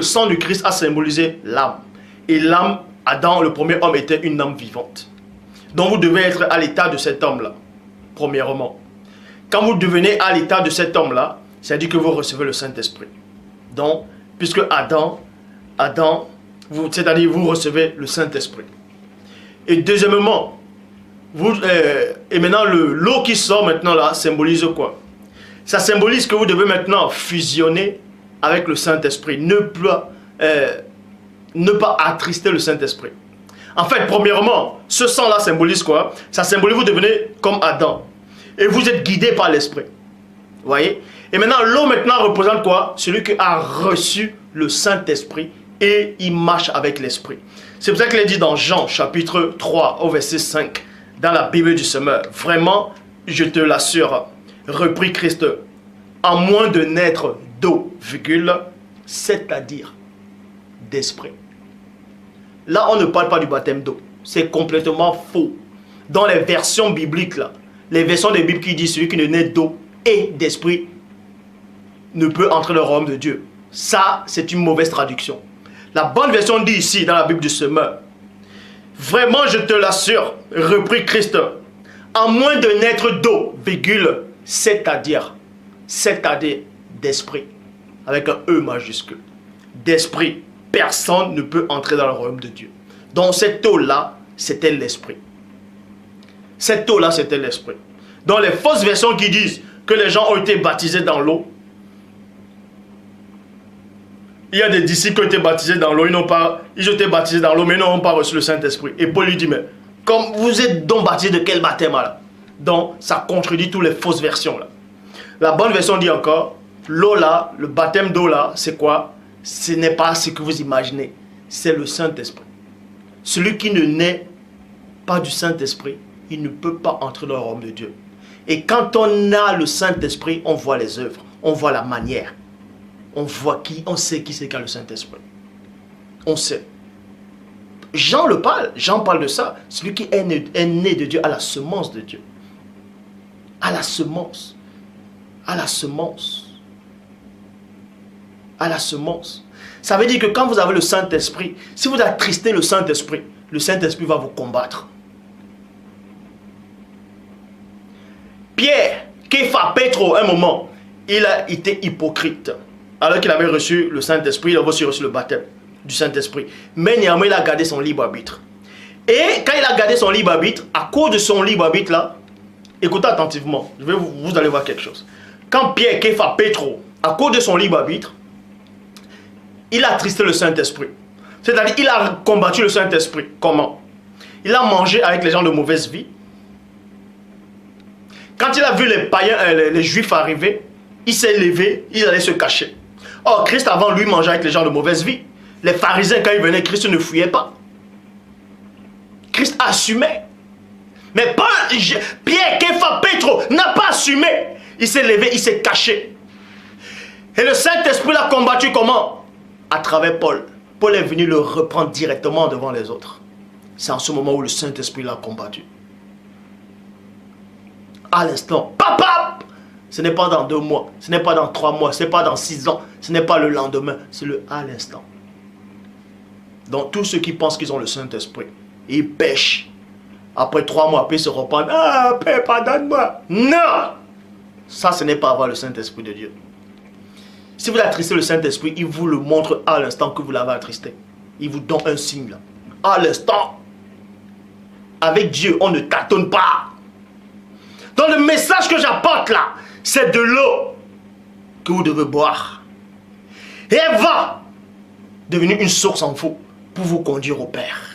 sang du Christ a symbolisé l'âme. Et l'âme, Adam, le premier homme, était une âme vivante. Donc vous devez être à l'état de cet homme-là, premièrement. Quand vous devenez à l'état de cet homme-là, c'est-à-dire que vous recevez le Saint-Esprit. Donc, puisque Adam, c'est-à-dire vous recevez le Saint-Esprit. Et deuxièmement, et maintenant l'eau qui sort maintenant là symbolise quoi? Ça symbolise que vous devez maintenant fusionner avec le Saint-Esprit, ne pas attrister le Saint-Esprit. En fait, premièrement, ce sang-là symbolise quoi? Ça symbolise que vous devenez comme Adam. Et vous êtes guidé par l'Esprit. Vous voyez? Et maintenant, l'eau maintenant représente quoi? Celui qui a reçu le Saint-Esprit et il marche avec l'Esprit. C'est pour ça qu'il est dit dans Jean chapitre 3 au verset 5, dans la Bible du Semeur. Vraiment, je te l'assure, reprit Christ, à moins de naître d'eau, c'est-à-dire d'esprit. Là, on ne parle pas du baptême d'eau. C'est complètement faux. Dans les versions bibliques, là, les versions des Bibles qui disent celui qui ne naît d'eau et d'esprit ne peut entrer dans le royaume de Dieu. Ça, c'est une mauvaise traduction. La bonne version dit ici, dans la Bible du Semeur, vraiment, je te l'assure, reprit Christ, à moins de naître d'eau, c'est-à-dire d'esprit, avec un E majuscule, d'esprit, personne ne peut entrer dans le royaume de Dieu. Donc cette eau-là, c'était l'esprit. Cette eau-là, c'était l'esprit. Dans les fausses versions qui disent que les gens ont été baptisés dans l'eau, il y a des disciples qui ont été baptisés dans l'eau, ils ont été baptisés dans l'eau, mais ils n'ont pas reçu le Saint-Esprit. Et Paul lui dit, mais comme vous êtes donc baptisés de quel baptême là? Donc ça contredit toutes les fausses versions là. La bonne version dit encore, l'eau là, le baptême d'eau là, c'est quoi? Ce n'est pas ce que vous imaginez, c'est le Saint-Esprit. Celui qui ne naît pas du Saint-Esprit, il ne peut pas entrer dans le royaume de Dieu. Et quand on a le Saint-Esprit, on voit les œuvres, on voit la manière. On voit on sait qui c'est qui a le Saint-Esprit. On sait. Jean parle de ça. Celui qui est né de Dieu a la semence de Dieu. À la semence. À la semence. À la semence. Ça veut dire que quand vous avez le Saint-Esprit, si vous attristez le Saint-Esprit va vous combattre. Pierre, Képha, Pétro, un moment, il a été hypocrite. Alors qu'il avait reçu le Saint-Esprit, il avait aussi reçu le baptême du Saint-Esprit. Mais néanmoins, il a gardé son libre arbitre. Et quand il a gardé son libre arbitre, à cause de son libre arbitre là, écoutez attentivement, vous allez voir quelque chose. Quand Pierre, Képha, Pétro, à cause de son libre arbitre, il a attristé le Saint-Esprit. C'est-à-dire, il a combattu le Saint-Esprit. Comment? Il a mangé avec les gens de mauvaise vie. Quand il a vu les païens, les juifs arriver, il s'est levé, il allait se cacher. Or, Christ avant lui mangeait avec les gens de mauvaise vie. Les pharisiens, quand ils venaient, Christ ne fuyait pas. Christ assumait. Mais pas Pierre, Képha, Pétro n'a pas assumé. Il s'est levé, il s'est caché. Et le Saint-Esprit l'a combattu comment? À travers Paul. Paul est venu le reprendre directement devant les autres. C'est en ce moment où le Saint-Esprit l'a combattu. À l'instant, papa! Ce n'est pas dans 2 mois, ce n'est pas dans 3 mois, ce n'est pas dans 6 ans, ce n'est pas le lendemain, c'est le à l'instant. Donc tous ceux qui pensent qu'ils ont le Saint-Esprit, ils pêchent. Après 3 mois, puis ils se repentent. Ah, Père, pardonne-moi. Non! Ça, ce n'est pas avoir le Saint-Esprit de Dieu. Si vous attristez le Saint-Esprit, il vous le montre à l'instant que vous l'avez attristé. Il vous donne un signe là. À l'instant. Avec Dieu, on ne tâtonne pas. Donc le message que j'apporte là, c'est de l'eau que vous devez boire. Et elle va devenir une source en vous pour vous conduire au Père.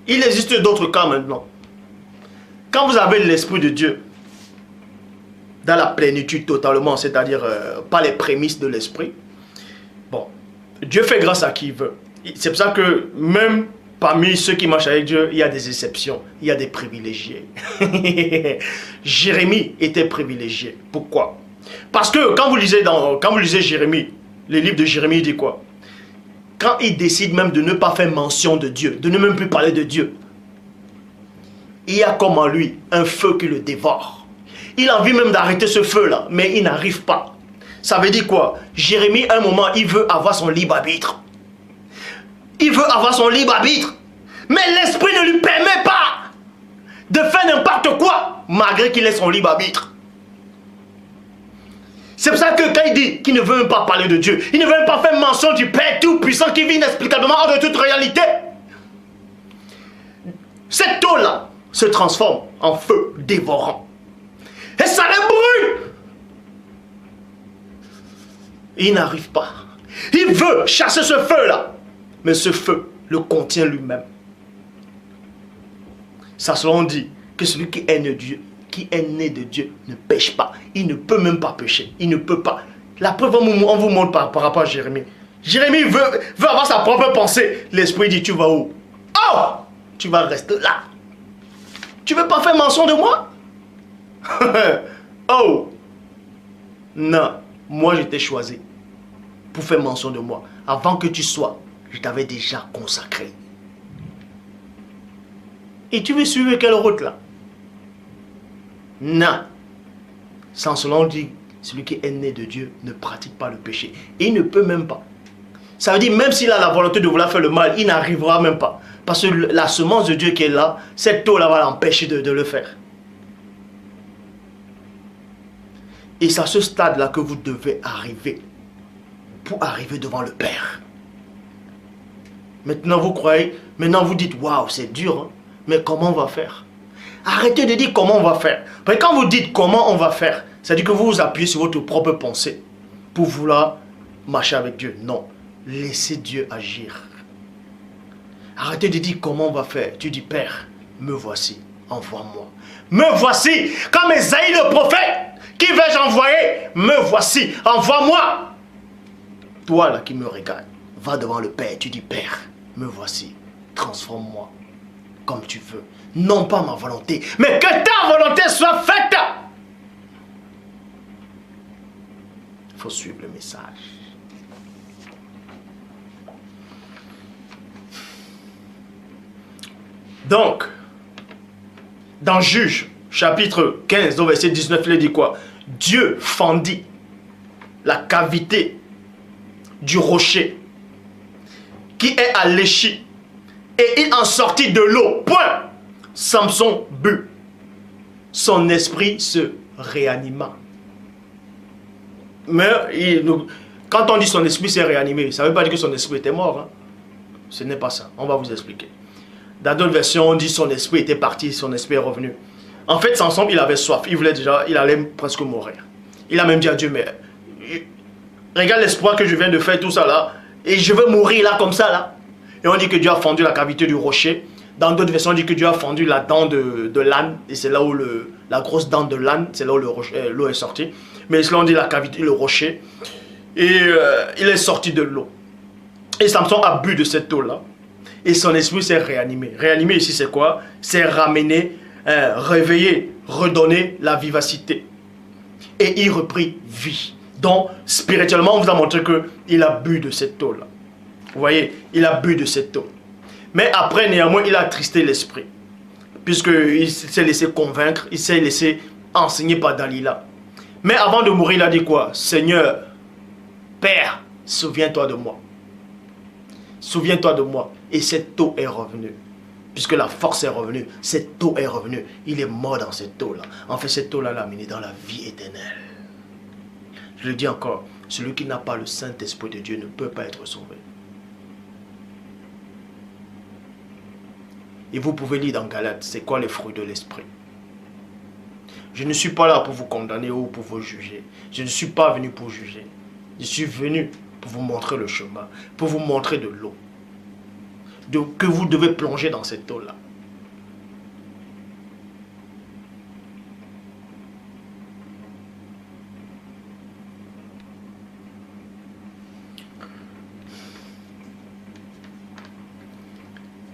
Il existe d'autres cas maintenant. Quand vous avez l'Esprit de Dieu, dans la plénitude totalement, c'est-à-dire pas les prémices de l'Esprit, bon, Dieu fait grâce à qui il veut. C'est pour ça que même parmi ceux qui marchent avec Dieu, il y a des exceptions, il y a des privilégiés. Jérémie était privilégié. Pourquoi? Parce que quand vous lisez Jérémie, les livres de Jérémie, il dit quoi? Quand il décide même de ne pas faire mention de Dieu, de ne même plus parler de Dieu, il y a comme en lui un feu qui le dévore. Il a envie même d'arrêter ce feu-là, mais il n'arrive pas. Ça veut dire quoi? Jérémie, à un moment, il veut avoir son libre arbitre. Il veut avoir son libre arbitre. Mais l'esprit ne lui permet pas de faire n'importe quoi, malgré qu'il ait son libre arbitre. C'est pour ça que quand il dit qu'il ne veut même pas parler de Dieu, il ne veut même pas faire mention du Père Tout-Puissant qui vit inexplicablement hors de toute réalité. Cette eau-là se transforme en feu dévorant. Et ça les brûle. Il n'arrive pas. Il veut chasser ce feu-là. Mais ce feu le contient lui-même. Ça selon dit que celui qui est né de Dieu, ne pêche pas. Il ne peut même pas pécher. Il ne peut pas. La preuve, on vous montre par rapport à Jérémie. Jérémie veut avoir sa propre pensée. L'esprit dit, tu vas où? Oh! Tu vas rester là. Tu veux pas faire mention de moi? Oh! Non. Moi, je t'ai choisi pour faire mention de moi. Avant que tu sois, je t'avais déjà consacré. Et tu veux suivre quelle route là? Non. Sans cela, on dit, celui qui est né de Dieu ne pratique pas le péché. Et il ne peut même pas. Ça veut dire, même s'il a la volonté de vouloir faire le mal, il n'arrivera même pas. Parce que la semence de Dieu qui est là, cette eau-là va l'empêcher de le faire. Et c'est à ce stade-là que vous devez arriver. Pour arriver devant le Père. Maintenant, vous croyez, maintenant vous dites, waouh, c'est dur, hein? Mais comment on va faire? Arrêtez de dire comment on va faire. Parce que quand vous dites comment on va faire, c'est-à-dire que vous vous appuyez sur votre propre pensée pour vouloir marcher avec Dieu. Non. Laissez Dieu agir. Arrêtez de dire comment on va faire. Tu dis, Père, me voici, envoie-moi. Me voici, comme Esaïe le prophète. Qui vais-je envoyer? Me voici, envoie-moi. Toi là qui me regardes, va devant le Père. Tu dis, Père, me voici, transforme-moi comme tu veux. Non pas ma volonté, mais que ta volonté soit faite. Il faut suivre le message. Donc, dans Juge, chapitre 15, au verset 19, il dit quoi? Dieu fendit la cavité du rocher qui est à l'échi et il en sortit de l'eau. Point. Samson but. Son esprit se réanima. Mais quand on dit son esprit s'est réanimé, ça ne veut pas dire que son esprit était mort. Hein. Ce n'est pas ça. On va vous expliquer. Dans d'autres versions, on dit son esprit était parti, son esprit est revenu. En fait, Samson, il avait soif. Il allait presque mourir. Il a même dit à Dieu, mais regarde l'espoir que je viens de faire, tout ça là. Et je veux mourir là, comme ça là. Et on dit que Dieu a fendu la cavité du rocher. Dans d'autres versions, on dit que Dieu a fendu la dent de l'âne. Et c'est là où la grosse dent de l'âne, c'est là où l'eau est sortie. Mais cela on dit la cavité, le rocher. Et il est sorti de l'eau. Et Samson a bu de cette eau là. Et son esprit s'est réanimé. Réanimé ici c'est quoi? C'est ramener, réveiller, redonner la vivacité. Et il reprit vie. Donc spirituellement on vous a montré qu'il a bu de cette eau là. Vous voyez, il a bu de cette eau. Mais après, néanmoins, il a attristé l'esprit. Puisqu'il s'est laissé convaincre, il s'est laissé enseigner par Dalila. Mais avant de mourir, il a dit quoi? Seigneur, Père, souviens-toi de moi. Souviens-toi de moi. Et cette eau est revenue. Puisque la force est revenue, cette eau est revenue. Il est mort dans cette eau-là. En fait, cette eau-là l'a amené dans la vie éternelle. Je le dis encore, celui qui n'a pas le Saint-Esprit de Dieu ne peut pas être sauvé. Et vous pouvez lire dans Galates, c'est quoi les fruits de l'esprit. Je ne suis pas là pour vous condamner ou pour vous juger. Je ne suis pas venu pour juger. Je suis venu pour vous montrer le chemin, pour vous montrer de l'eau. Que vous devez plonger dans cette eau-là.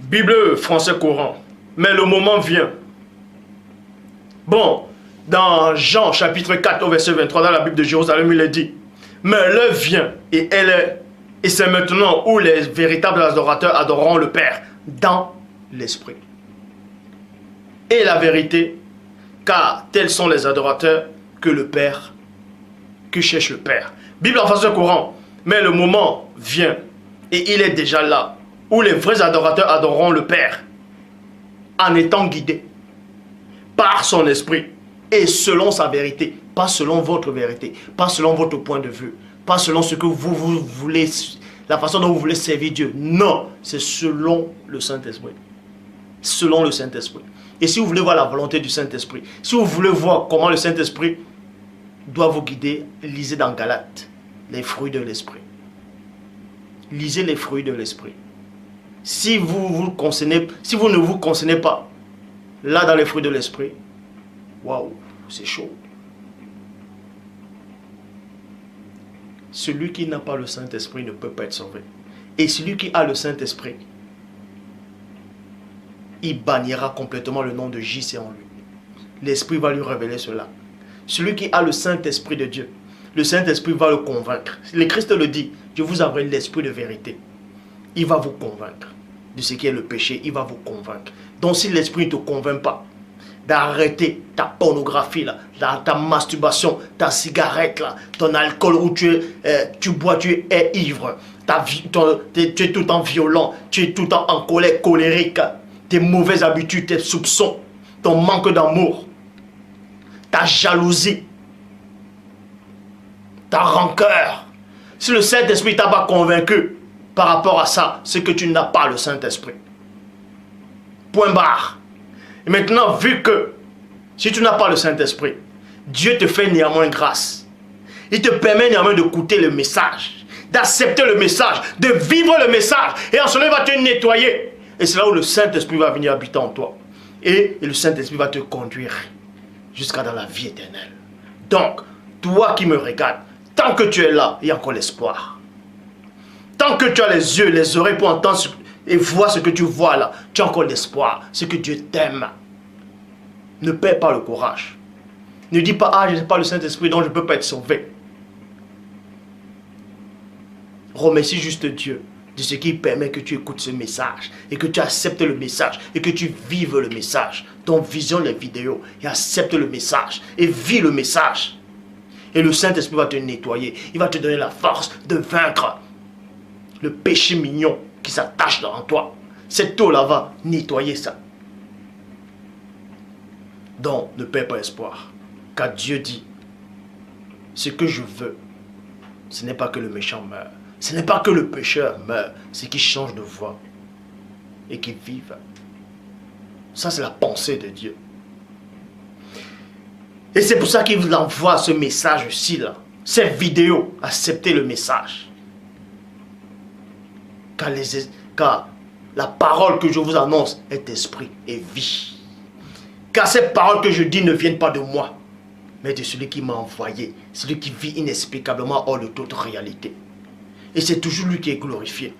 Bible français courant. Mais le moment vient. Bon, dans Jean chapitre 4 au verset 23, dans la Bible de Jérusalem, il est dit, mais l'heure vient et c'est maintenant où les véritables adorateurs adoreront le Père dans l'esprit et la vérité, car tels sont les adorateurs que le Père, que cherche le Père. Bible en français courant, mais le moment vient, et il est déjà là, où les vrais adorateurs adoreront le Père, en étant guidés par son esprit, et selon sa vérité, pas selon votre vérité, pas selon votre point de vue, pas selon ce que vous voulez, la façon dont vous voulez servir Dieu. Non, c'est selon le Saint-Esprit. Selon le Saint-Esprit. Et si vous voulez voir la volonté du Saint-Esprit, si vous voulez voir comment le Saint-Esprit doit vous guider, lisez dans Galates les fruits de l'Esprit. Lisez les fruits de l'Esprit. Si vous ne vous concernez pas là dans les fruits de l'Esprit, waouh, c'est chaud. Celui qui n'a pas le Saint-Esprit ne peut pas être sauvé. Et celui qui a le Saint-Esprit, il bannira complètement le nom de JC en lui. L'Esprit va lui révéler cela. Celui qui a le Saint-Esprit de Dieu, le Saint-Esprit va le convaincre. Le Christ le dit, je vous envoie l'Esprit de vérité. Il va vous convaincre de ce qui est le péché, il va vous convaincre. Donc si l'Esprit ne te convainc pas d'arrêter ta pornographie, là, ta masturbation, ta cigarette, là, ton alcool où tu bois, tu es ivre, tu es tout le temps violent, tu es tout le temps en colère, colérique, tes mauvaises habitudes, tes soupçons, ton manque d'amour, ta jalousie, ta rancœur. Si le Saint-Esprit t'a pas convaincu par rapport à ça, c'est que tu n'as pas le Saint-Esprit. Point barre. Et maintenant, vu que si tu n'as pas le Saint-Esprit, Dieu te fait néanmoins grâce. Il te permet néanmoins d'écouter le message, d'accepter le message, de vivre le message. Et en cela, il va te nettoyer. Et c'est là où le Saint-Esprit va venir habiter en toi. Et le Saint-Esprit va te conduire jusqu'à dans la vie éternelle. Donc, toi qui me regardes, tant que tu es là, il y a encore l'espoir. Tant que tu as les yeux, les oreilles pour entendre et voir ce que tu vois là, tu as encore l'espoir. C'est que Dieu t'aime. Ne perds pas le courage. Ne dis pas, ah, je n'ai pas le Saint-Esprit, donc je ne peux pas être sauvé. Remercie juste Dieu de ce qui permet que tu écoutes ce message et que tu acceptes le message et que tu vives le message. Donc visionne les vidéos et accepte le message et vis le message. Et le Saint-Esprit va te nettoyer. Il va te donner la force de vaincre le péché mignon qui s'attache dans toi. Cette eau-là va nettoyer ça. Donc, ne perds pas espoir. Car Dieu dit, ce que je veux, ce n'est pas que le méchant meure. Ce n'est pas que le pécheur meure. C'est qu'il change de voie et qu'il vive. Ça, c'est la pensée de Dieu. Et c'est pour ça qu'il vous envoie ce message-ci, là. Cette vidéo, acceptez le message. Car la parole que je vous annonce est esprit et vie. Car ces paroles que je dis ne viennent pas de moi, mais de celui qui m'a envoyé, celui qui vit inexplicablement hors de toute réalité. Et c'est toujours lui qui est glorifié.